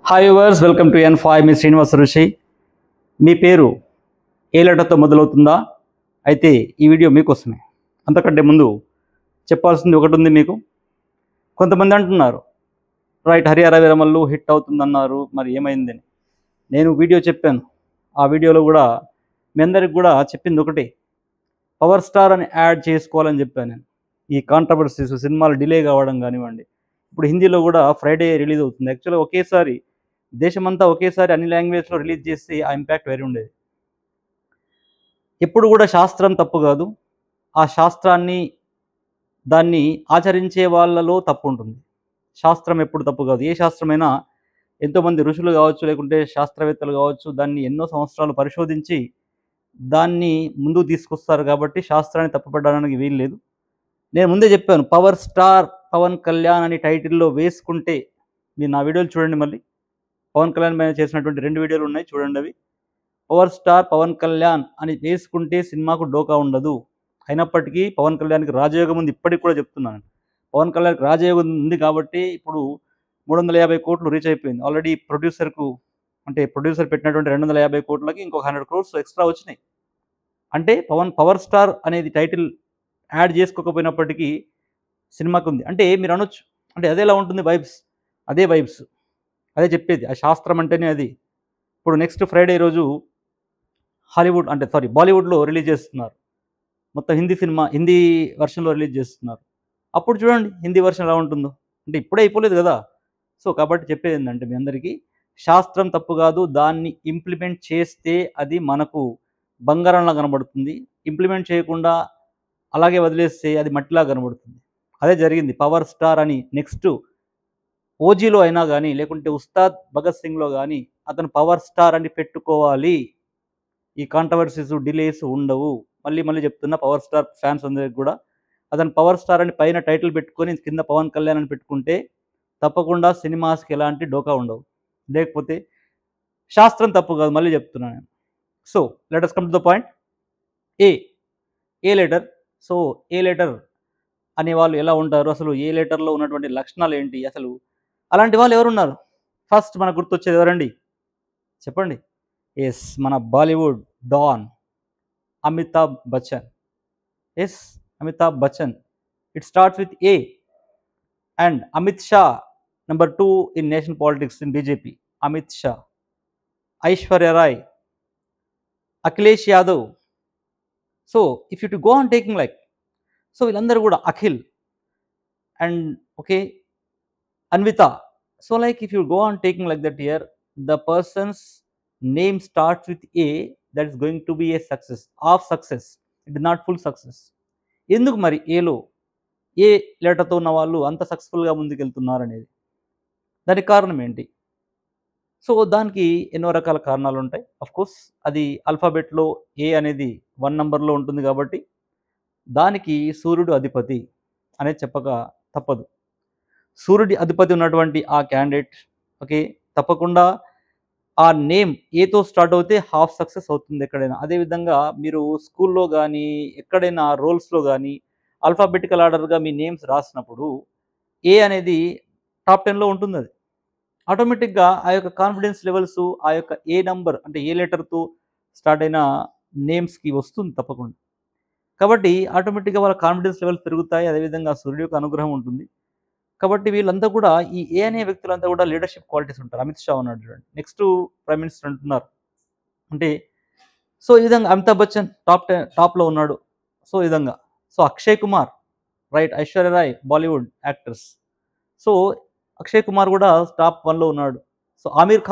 Hi viewers welcome to N5 మీ శ్రీనివాస ఋషి. మీ పేరు ఏ లెటర్తో మొదలవుతుందా? అయితే ఈ వీడియో మీకోసమే. అంతకంటే ముందు చెప్పాల్సింది ఒకటి ఉంది మీకు. కొంతమంది అంటున్నారు రైట్ హరిహర వీరమల్లు హిట్ అవుతుందన్నారు, మరి ఏమైందని. నేను వీడియో చెప్పాను. ఆ వీడియోలో కూడా మీ అందరికి కూడా చెప్పింది ఒకటే, పవర్ స్టార్ అని యాడ్ చేసుకోవాలని చెప్పాను నేను. ఈ కాంట్రవర్సీస్ సినిమాలు డిలే కావడం కానివ్వండి, ఇప్పుడు హిందీలో కూడా ఫ్రైడే రిలీజ్ అవుతుంది. యాక్చువల్గా ఒకేసారి దేశమంతా ఒకేసారి అన్ని లాంగ్వేజ్లో రిలీజ్ చేస్తే ఆ ఇంపాక్ట్ వేరే ఉండేది. ఎప్పుడు కూడా శాస్త్రం తప్పు కాదు, ఆ శాస్త్రాన్ని దాన్ని ఆచరించే వాళ్ళలో తప్పు ఉంటుంది. శాస్త్రం ఎప్పుడు తప్పు కాదు. ఏ శాస్త్రమైనా ఎంతోమంది ఋషులు కావచ్చు, లేకుంటే శాస్త్రవేత్తలు కావచ్చు, దాన్ని ఎన్నో సంవత్సరాలు పరిశోధించి దాన్ని ముందుకు తీసుకొస్తారు. కాబట్టి శాస్త్రాన్ని తప్పుపడడానికి వీలు లేదు. నేను ముందే చెప్పాను, పవర్ స్టార్ పవన్ కళ్యాణ్ అని టైటిల్లో వేసుకుంటే, మీరు నా వీడియోలు చూడండి, మళ్ళీ పవన్ కళ్యాణ్ పైన చేసినటువంటి 2 వీడియోలు ఉన్నాయి, చూడండి అవి. పవర్ స్టార్ పవన్ కళ్యాణ్ అని వేసుకుంటే సినిమాకు డోకా ఉండదు. అయినప్పటికీ పవన్ కళ్యాణ్కి రాజయోగం ఉంది. ఇప్పటికి కూడా చెప్తున్నాను, పవన్ కళ్యాణ్కి రాజయోగం ఉంది కాబట్టి ఇప్పుడు 350 కోట్లు రీచ్ అయిపోయింది ఆల్రెడీ. ప్రొడ్యూసర్కు అంటే ప్రొడ్యూసర్ పెట్టినటువంటి 250 కోట్లకి ఇంకొక 100 క్రోర్స్ ఎక్స్ట్రా వచ్చినాయి. అంటే పవర్ స్టార్ అనేది టైటిల్ యాడ్ చేసుకోకపోయినప్పటికీ సినిమాకు ఉంది. అంటే మీరు అనొచ్చు, అంటే అదే ఎలా ఉంటుంది వైబ్స్, అదే వైబ్స్, అదే చెప్పేది. ఆ శాస్త్రం అంటేనే అది. ఇప్పుడు నెక్స్ట్ ఫ్రైడే రోజు హాలీవుడ్ అంటే బాలీవుడ్లో రిలీజ్ చేస్తున్నారు. మొత్తం హిందీ సినిమా హిందీ వెర్షన్లో రిలీజ్ చేస్తున్నారు. అప్పుడు చూడండి హిందీ వెర్షన్ ఎలా ఉంటుందో. అంటే ఇప్పుడే అయిపోలేదు కదా. సో కాబట్టి చెప్పేది ఏంటంటే మీ అందరికీ, శాస్త్రం తప్పు కాదు, దాన్ని ఇంప్లిమెంట్ చేస్తే అది మనకు బంగారంలా కనబడుతుంది. ఇంప్లిమెంట్ చేయకుండా అలాగే వదిలేస్తే అది మట్టిలా కనబడుతుంది. అదే జరిగింది. పవర్ స్టార్ అని నెక్స్ట్ ఓజీలో అయినా కానీ, లేకుంటే ఉస్తాద్ భగత్ సింగ్లో కానీ అతను పవర్ స్టార్ అని పెట్టుకోవాలి. ఈ కాంట్రవర్సీస్ డిలేస్ ఉండవు. మళ్ళీ మళ్ళీ చెప్తున్నా పవర్ స్టార్ ఫ్యాన్స్ అందరికి కూడా, అతను పవర్ స్టార్ అని పైన టైటిల్ పెట్టుకొని కింద పవన్ కళ్యాణ్ అని పెట్టుకుంటే తప్పకుండా సినిమాస్కి ఎలాంటి డోకా ఉండవు. లేకపోతే శాస్త్రం తప్పు కాదు, మళ్ళీ చెప్తున్నాను నేను. So let us come to the point. A letter. So A letter అనే వాళ్ళు ఎలా ఉంటారు, అసలు ఏ లెటర్లో ఉన్నటువంటి లక్షణాలు ఏంటి, అసలు అలాంటి వాళ్ళు ఎవరున్నారు? ఫస్ట్ మనకు గుర్తొచ్చేది ఎవరండి చెప్పండి? ఎస్, మన Bollywood don Amitabh Bachchan. Yes, Amitabh Bachchan. It starts with A. And Amit Shah, number 2 in national politics in BJP. Amit Shah, Aishwarya Rai, Akhilesh Yadav. So if you to go on taking like, so వీళ్ళందరూ కూడా Akhil and okay Anvitha. So like if you go on taking like that here, the person's name starts with A, that is going to be a success, of success. It is not full success. ఎందుకు మరి ఏలో ఏ లెటర్తో ఉన్న వాళ్ళు అంత సక్సెస్ఫుల్గా ముందుకెళ్తున్నారు అనేది, దానికి కారణం ఏంటి? సో దానికి ఎన్నో రకాల కారణాలు ఉంటాయి. కోర్స్ అది ఆల్ఫాబెట్లో ఏ అనేది 1 నంబర్లో ఉంటుంది కాబట్టి దానికి సూర్యుడు అధిపతి అనేది చెప్పక తప్పదు. సూర్యుడి అధిపతి ఉన్నటువంటి ఆ క్యాండిడేట్ ఓకే, తప్పకుండా ఆ నేమ్ ఏతో స్టార్ట్ అవుతే హాఫ్ సక్సెస్ అవుతుంది ఎక్కడైనా. అదేవిధంగా మీరు స్కూల్లో కానీ ఎక్కడైనా రోల్స్లో కానీ ఆల్ఫాబెటికల్ ఆర్డర్గా మీ నేమ్స్ రాసినప్పుడు ఏ అనేది టాప్ 10లో ఉంటుంది. అది ఆటోమేటిక్గా ఆ యొక్క కాన్ఫిడెన్స్ లెవెల్స్ ఆ యొక్క ఏ నంబర్ అంటే ఏ లెటర్తో స్టార్ట్ అయిన నేమ్స్కి వస్తుంది తప్పకుండా. కాబట్టి ఆటోమేటిక్గా వాళ్ళ కాన్ఫిడెన్స్ లెవెల్స్ పెరుగుతాయి. అదేవిధంగా సూర్యుడి యొక్క అనుగ్రహం ఉంటుంది. కాబట్టి వీళ్ళంతా కూడా ఈ ఏ అనే వ్యక్తులంతా కూడా లీడర్షిప్ క్వాలిటీస్ ఉంటారు. అమిత్ షా ఉన్నాడు చూడండి, నెక్స్ట్ ప్రైమ్ మినిస్టర్ అంటున్నారు అంటే. సో ఈ విధంగా అమితాబ్ బచ్చన్ టాప్లో ఉన్నాడు. సో ఈ విధంగా so Akshay Kumar right, Aishwarya Rai Bollywood actors. So Akshay Kumar కూడా టాప్ 1లో ఉన్నాడు. So Aamir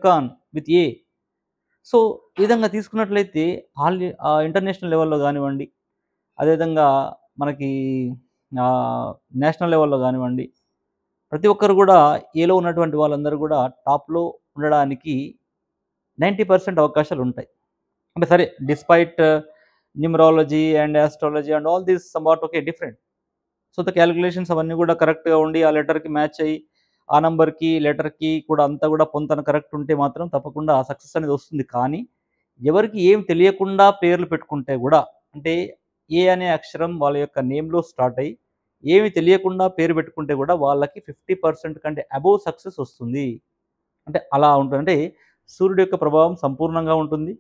Khan with A. So ఈ విధంగా తీసుకున్నట్లయితే ఇంటర్నేషనల్ లెవెల్లో కానివ్వండి, అదేవిధంగా మనకి నేషనల్ లెవెల్లో కానివ్వండి, ప్రతి ఒక్కరు కూడా ఏలో ఉన్నటువంటి వాళ్ళందరూ కూడా టాప్లో ఉండడానికి 90% అవకాశాలు ఉంటాయి. అంటే సరే despite numerology and astrology and all these somewhat okay different. So the calculations అవన్నీ కూడా కరెక్ట్గా ఉండి ఆ లెటర్కి మ్యాచ్ అయ్యి ఆ నెంబర్కి లెటర్కి కూడా అంతా కూడా పొంతన కరెక్ట్ ఉంటే మాత్రం తప్పకుండా ఆ సక్సెస్ అనేది వస్తుంది. కానీ ఎవరికి ఏం తెలియకుండా పేర్లు పెట్టుకుంటే కూడా, అంటే ఏ అనే అక్షరం వాళ్ళ యొక్క నేమ్లో స్టార్ట్ అయ్యి ఏమి తెలియకుండా పేరు పెట్టుకుంటే కూడా వాళ్ళకి 50% కంటే అబోవ్ సక్సెస్ వస్తుంది. అంటే అలా ఉంటుంది. అంటే సూర్యుడి యొక్క ప్రభావం సంపూర్ణంగా ఉంటుంది.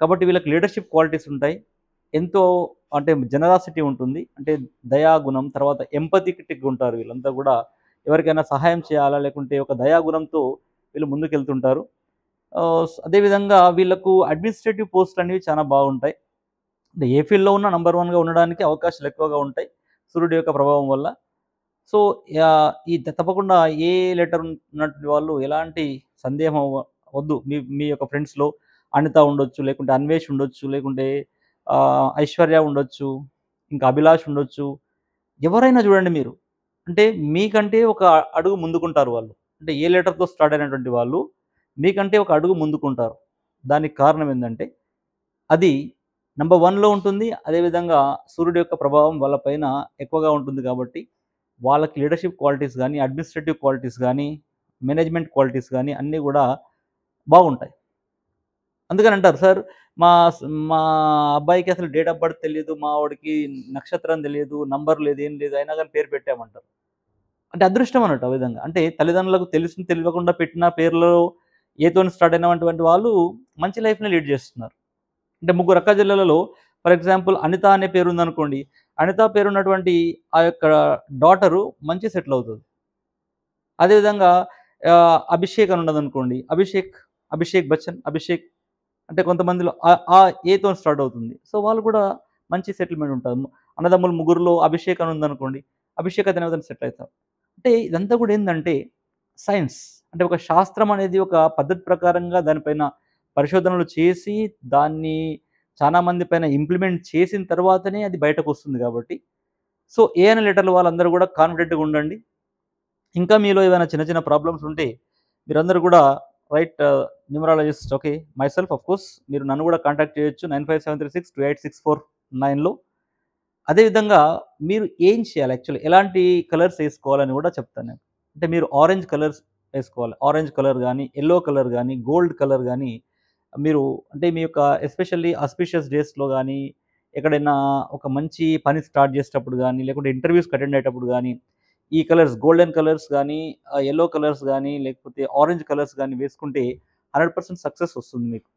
కాబట్టి వీళ్ళకి లీడర్‌షిప్ క్వాలిటీస్ ఉంటాయి. ఎంతో అంటే జనరాసిటీ ఉంటుంది. అంటే దయాగుణం, తర్వాత ఎంపథెటిక్‌గా ఉంటారు వీళ్ళంతా గూడా. ఎవరికైనా సహాయం చేయాలా, లేకుంటే ఒక దయాగుణంతో వీళ్ళు ముందుకెళ్తుంటారు. అదేవిధంగా వీళ్ళకు అడ్మినిస్ట్రేటివ్ పోస్టులనేవి చాలా బాగుంటాయి. అంటే ఏ ఫీల్డ్‌లో ఉన్నా నంబర్ 1గా ఉండడానికి అవకాశాలు ఎక్కువగా ఉంటాయి సూర్యుడి యొక్క ప్రభావం వల్ల. సో, తప్పకుండా ఏ లెటర్ ఉన్నటువంటి వాళ్ళు ఎలాంటి సందేహం వద్దు. మీ మీ యొక్క ఫ్రెండ్స్‌లో అనిత ఉండొచ్చు, లేకుంటే అన్వేష్ ఉండొచ్చు, లేకుంటే ఐశ్వర్య ఉండొచ్చు, ఇంకా అభిలాష్ ఉండొచ్చు. ఎవరైనా చూడండి మీరు. అంటే మీకంటే ఒక అడుగు ముందుకుంటారు వాళ్ళు. అంటే ఏ లెటర్‌తో స్టార్ట్ అయినటువంటి వాళ్ళు మీకంటే ఒక అడుగు ముందుకుంటారు. దానికి కారణం ఏందంటే అది నంబర్ 1లో ఉంటుంది. అదేవిధంగా సూర్యుడి యొక్క ప్రభావం వాళ్ళ పైన ఎక్కువగా ఉంటుంది కాబట్టి, వాళ్ళకి లీడర్‌షిప్ క్వాలిటీస్ గానీ, అడ్మినిస్ట్రేటివ్ క్వాలిటీస్ గానీ, మేనేజ్‌మెంట్ క్వాలిటీస్ గానీ అన్నీ గూడా బాగుంటాయి. అందుకని అంటారు, "సార్ మా మా అబ్బాయికి అసలు డేట్ ఆఫ్ బర్త్ తెలీదు. మా వోడికి నక్షత్రం తెలీదు. నంబర్ లేదు. ఏం లేదు. అయినా గాని పేరు పెట్టామంటారు." అంటే అదృష్టం అన్నట్టు ఆ విధంగా. అంటే తల్లిదండ్రులకు తెలిసి తెలవకుండా పెట్టిన పేర్లలో ఏతోని స్టార్ట్ అయినటువంటి వాళ్ళు మంచి లైఫ్‌ని లీడ్ చేస్తున్నారు. అంటే ముగ్గురు అక్కచెల్లెలలో ఫర్ ఎగ్జాంపుల్ అనిత అనే పేరుందనుకోండి. అనిత పేరున్నటువంటి ఆ యొక్క డాటరు మంచిగా సెటిల్ అవుతది. అదేవిధంగా అభిషేక్ అని ఉన్నదనుకోండి. అభిషేక్ బచ్చన్, అభిషేక్ అంటే కొంతమందిలో ఏతోని స్టార్ట్ అవుతుంది. సో, వాళ్ళు కూడా మంచి సెటిల్‌మెంట్ ఉంటది. అన్నదమ్ములు ముగ్గురిలో అభిషేక్ అని ఉందనుకోండి. అభిషేక్ అతను ఏదైనా సెటిల్ అయితారు. అంటే ఇదంతా కూడా ఏందంటే సైన్స్. అంటే ఒక శాస్త్రం అనేది ఒక పద్ధతి ప్రకారంగా దానిపైన పరిశోధనలు చేసి, దాన్ని చాలా మంది పైన ఇంప్లిమెంట్ చేసిన తర్వాతనే అది బయటకొస్తుంది కాబట్టి, సో, ఏ అనే లెటర్‌లు వాళ్ళందరూ కూడా కాన్ఫిడెంట్‌గా ఉండండి. ఇంకా మీలో ఏవైనా చిన్న చిన్న ప్రాబ్లమ్స్ ఉంటే మీరందరూ కూడా right numerologist okay. Myself of course మీరు నన్ను కూడా కాంటాక్ట్ చేయొచ్చు 9573628649లో. అదేవిధంగా మీరు ఏం చేయాలి యాక్చువల్లీ ఎలాంటి కలర్స్ ఏసుకోవాలని కూడా చెప్తాను నేను. అంటే మీరు ఆరెంజ్ కలర్స్ ఏసుకోవాలి. ఆరెంజ్ కలర్ గానీ, యెల్లో కలర్ గానీ, గోల్డ్ కలర్ గానీ మీరు అంటే మీ యొక్క ఎస్పెషల్లీ ఆస్పిషియస్ డేస్‌లో గానీ, ఎక్కడైనా ఒక మంచి పని స్టార్ట్ చేసేటప్పుడు గానీ, లేకుంటే ఇంటర్వ్యూస్‌కి అటెండ్ అయ్యేటప్పుడు గానీ, ఈ కలర్స్ గోల్డెన్ కలర్స్ గానీ, యెల్లో కలర్స్ గానీ, లేకపోతే ఆరెంజ్ కలర్స్ గానీ వేసుకుంటే 100% సక్సెస్ వస్తుంది మీకు.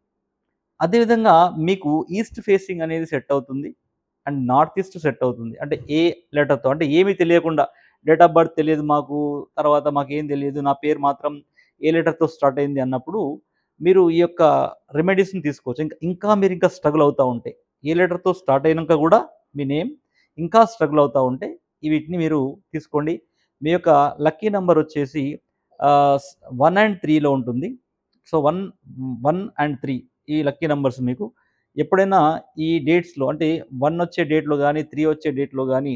అదేవిధంగా మీకు ఈస్ట్ ఫేసింగ్ అనేది సెట్ అవుతుంది. అండ్ నార్త్ ఈస్ట్ సెట్ అవుతుంది. అంటే ఏ లెటర్‌తో అంటే ఏమీ తెలియకుండా డేట్ ఆఫ్ బర్త్ తెలియదు మాకు, తర్వాత మాకేం తెలీదు. నా పేరు మాత్రం ఏ లెటర్‌తో స్టార్ట్ అయింది అన్నప్పుడు మీరు ఈ యొక్క రెమెడీస్‌ని తీసుకోవచ్చు. ఇంకా మీరింకా స్ట్రగుల్ అవుతా ఉంటే, ఏ లెటర్‌తో స్టార్ట్ అయినంక గూడా మీ నేమ్ ఇంకా స్ట్రగుల్ అవుతా ఉంటే వీటిని మీరు తీసుకోండి. మీ యొక్క లక్కీ నంబర్ వచ్చేసి 1 అండ్ 3లో ఉంటుంది. సో, 1 అండ్ 3 ఈ లక్కీ నంబర్స్ మీకు ఎప్పుడైనా ఈ డేట్స్‌లో అంటే 1 వచ్చే డేట్‌లో గాని, 3 వచ్చే డేట్‌లో గాని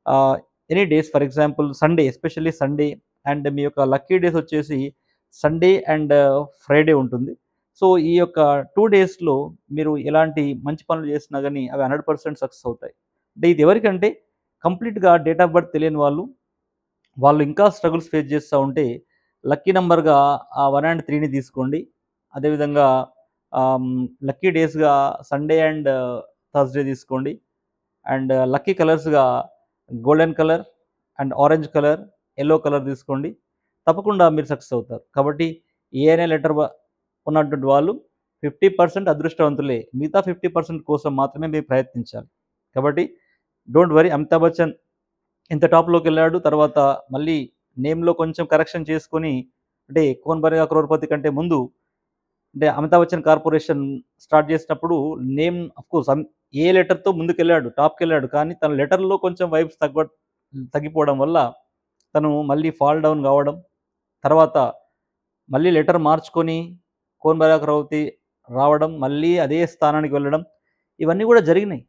ah, any days for example Sunday especially Sunday and మీ యొక్క లక్కీ డేస్ వచ్చేసి సండే అండ్ ఫ్రైడే ఉంటుంది. సో, ఈ యొక్క 2 డేస్‌లో మీరు ఎలాంటి మంచి పనులు చేసినా గాని అవి 100% సక్సెస్ అవుతాయి. అంటే ఇది ఎవరికంటే కంప్లీట్‌గా డేట్ ఆఫ్ బర్త్ తెలియని వాళ్ళు ఇంకా స్ట్రగుల్స్ ఫేస్ చేస్తా ఉంటే లక్కీ నంబర్‌గా ఆ 1 అండ్ 3ని తీసుకోండి. అదేవిధంగా లక్కీ డేస్‌గా సండే అండ్ థర్స్‌డే తీసుకోండి. అండ్ లక్కీ కలర్స్‌గా golden colour and orange colour, yellow colour తీసుకోండి. తప్పకుండా మీరు సక్సెస్ అవుతారు. కాబట్టి ఏ అనే లెటర్ ఉన్నటువంటి వాళ్ళు 50% అదృష్టవంతులే. మిగతా 50% కోసం మాత్రమే మీరు ప్రయత్నించాలి. కాబట్టి డోంట్ వర్రీ అమితాబ్ బచ్చన్ ఇంత టాప్‌లోకెళ్ళాడు. తర్వాత మళ్ళీ నేమ్‌లో కొంచెం కరెక్షన్ చేసుకొని అంటే 'కౌన్ బనేగా క్రోర్‌పతి' కంటే ముందు అంటే అమితాబ్ బచ్చన్ కార్పొరేషన్ స్టార్ట్ చేసినప్పుడు నేమ్ ఆఫ్‌కోర్స్ ఏ లెటర్‌తో ముందుకెళ్ళాడు. టాప్‌కెళ్ళాడు. కానీ తన లెటర్‌లో కొంచెం వైబ్స్ తగ్గిపోవడం వల్ల తను మళ్ళీ ఫాల్ డౌన్ కావడం. తర్వాత మళ్ళీ లెటర్ మార్చుకొని 'కౌన్ బనేగా క్రోర్‌పతి' రావడం. మళ్ళీ అదే స్థానానికి వెళ్ళడం. ఇవన్నీ కూడా జరిగినాయి.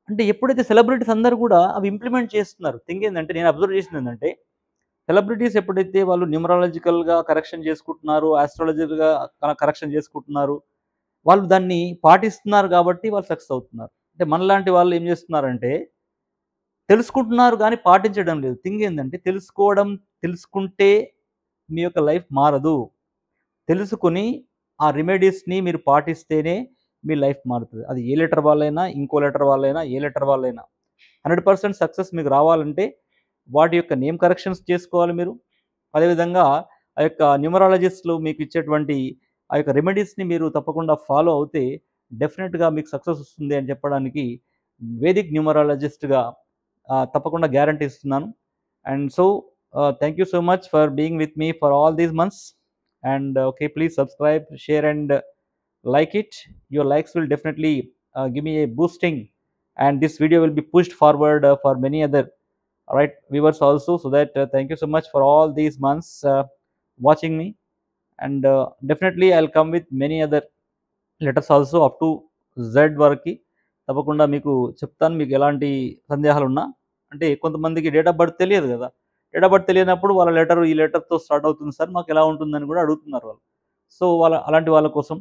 అంటే ఎప్పుడైతే సెలబ్రిటీస్ అందరూ కూడా అవి ఇంప్లిమెంట్ చేస్తున్నారు. థింగ్ ఏందంటే నేను అబ్జర్వ్ చేసిందేంటంటే సెలబ్రిటీస్ ఎప్పుడైతే వాళ్ళు న్యూమరాలజికల్‌గా కరెక్షన్ చేసుకుంటున్నారో, ఆస్ట్రాలజికల్‌గా కరెక్షన్ చేసుకుంటున్నారు. వాళ్ళు దాన్ని పాటిస్తున్నారు కాబట్టి వాళ్ళు సక్సెస్ అవుతున్నారు. అంటే మనలాంటి వాళ్ళు ఏం చేస్తున్నారంటే తెలుసుకుంటున్నారు గానీ పాటించడం లేదు. థింగ్ ఏందంటే తెలుసుకుంటే మీ యొక్క లైఫ్ మారదు. తెలుసుకొని ఆ రెమెడీస్‌ని మీరు పాటిస్తేనే మీ లైఫ్ మారుతది. అది ఏ లెటర్ వాళ్ళైనా, ఇంకో లెటర్ వాళ్ళైనా, ఏ లెటర్ వాళ్ళైనా. 100% సక్సెస్ మీకు రావాలంటే వాటి యొక్క నేమ్ కరెక్షన్స్ చేసుకోవాలి మీరు. అదేవిధంగా ఆ యొక్క న్యూమరాలజిస్ట్‌లు మీకు ఇచ్చేటువంటి ఆ యొక్క రెమెడీస్‌ని మీరు తప్పకుండా ఫాలో అవుతే డెఫినిట్‌గా మీకు సక్సెస్ వస్తుంది అని చెప్పడానికి వేదిక్ న్యూమరాలజిస్ట్‌గా తప్పకుండా గ్యారంటీ ఇస్తున్నాను. And so thank you so much for being with me for all these months. And okay, please subscribe, share and like it. Your likes will definitely give me a boosting, and this video will be pushed forward for many other, all right, viewers also. So that thank you so much for all these months watching me. And definitely I'll come with many other letters also up to Z వరకి తప్పకుండా మీకు చెప్తాను. మీకు ఎలాంటి సందేహాలు ఉన్నా, అంటే కొంతమందికి డేట్ ఆఫ్ బర్త్ తెలియదు కదా. డేట్ ఆఫ్ బర్త్ తెలియనప్పుడు వాళ్ళ లెటర్ ఈ లెటర్తో స్టార్ట్ అవుతుంది సార్, మాకు ఎలా ఉంటుందని కూడా అడుగుతున్నారు వాళ్ళు. సో అలాంటి వాళ్ళ కోసం,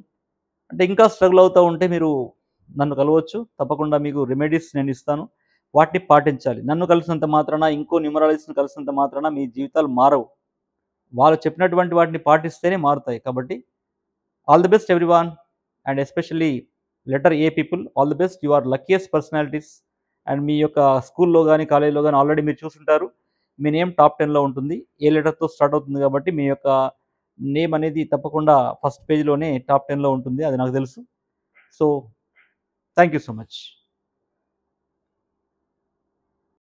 అంటే ఇంకా స్ట్రగుల్ అవుతూ ఉంటే మీరు నన్ను కలవచ్చు. తప్పకుండా మీకు రెమెడీస్ నేను ఇస్తాను. వాటిని పాటించాలి. నన్ను కలిసినంత మాత్రాన, ఇంకో న్యూమరాలజిస్ట్‌ని కలిసినంత మాత్రాన మీ జీవితాలు మారవు. వాళ్ళు చెప్పినటువంటి వాటిని పాటిస్తేనే మారుతాయి. కాబట్టి all the best everyone, and especially letter A people, all the best. You are luckiest personalities. And మీ యొక్క స్కూల్‌లో గాని, కాలేజ్‌లో గాని ఆల్రెడీ మీరు చూసుంటారు. మీ నేమ్ టాప్ 10లో ఉంటుంది. ఏ లెటర్‌తో స్టార్ట్ అవుతుంది కాబట్టి మీ యొక్క నేమ్ అనేది తప్పకుండా ఫస్ట్ పేజ్‌లోనే టాప్ 10లో ఉంటుంది. అది నాకు తెలుసు. So thank you so much.